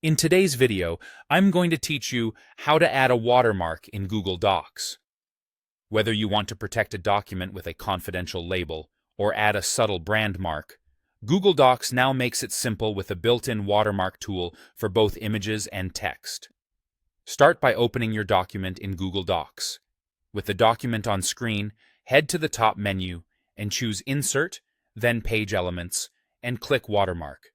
In today's video, I'm going to teach you how to add a watermark in Google Docs. Whether you want to protect a document with a confidential label or add a subtle brand mark, Google Docs now makes it simple with a built-in watermark tool for both images and text. Start by opening your document in Google Docs. With the document on screen, head to the top menu and choose Insert, then Page Elements, and click Watermark.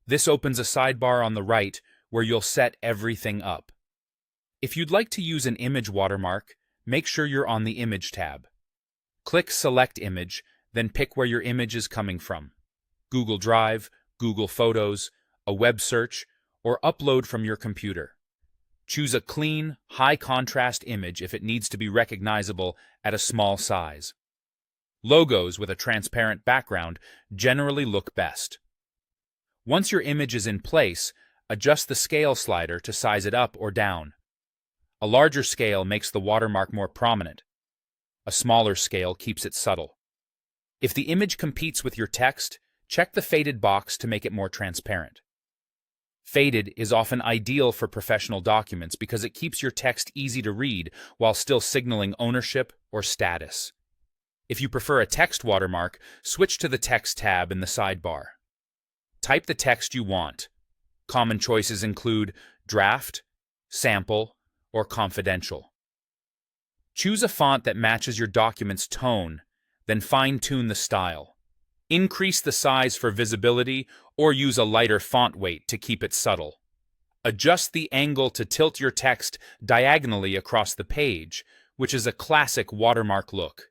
This opens a sidebar on the right where you'll set everything up. If you'd like to use an image watermark, make sure you're on the Image tab. Click Select Image, then pick where your image is coming from: Google Drive, Google Photos, a web search, or upload from your computer. Choose a clean, high-contrast image if it needs to be recognizable at a small size. Logos with a transparent background generally look best. Once your image is in place, adjust the scale slider to size it up or down. A larger scale makes the watermark more prominent. A smaller scale keeps it subtle. If the image competes with your text, check the faded box to make it more transparent. Faded is often ideal for professional documents because it keeps your text easy to read while still signaling ownership or status. If you prefer a text watermark, switch to the Text tab in the sidebar. Type the text you want. Common choices include draft, sample, or confidential. Choose a font that matches your document's tone, then fine-tune the style. Increase the size for visibility or use a lighter font weight to keep it subtle. Adjust the angle to tilt your text diagonally across the page, which is a classic watermark look.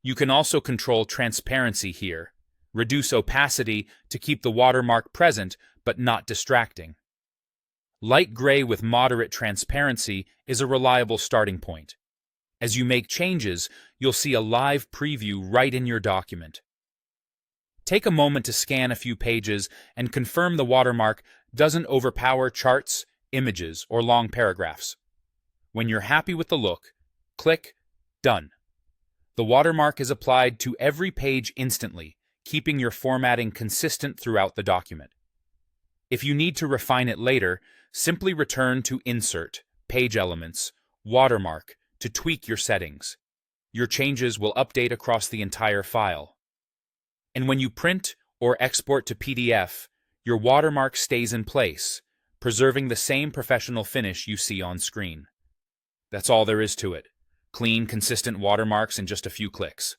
You can also control transparency here. Reduce opacity to keep the watermark present but not distracting. Light gray with moderate transparency is a reliable starting point. As you make changes, you'll see a live preview right in your document. Take a moment to scan a few pages and confirm the watermark doesn't overpower charts, images, or long paragraphs. When you're happy with the look, click Done. The watermark is applied to every page instantly, keeping your formatting consistent throughout the document. If you need to refine it later, simply return to Insert, Page Elements, Watermark to tweak your settings. Your changes will update across the entire file. And when you print or export to PDF, your watermark stays in place, preserving the same professional finish you see on screen. That's all there is to it. Clean, consistent watermarks in just a few clicks.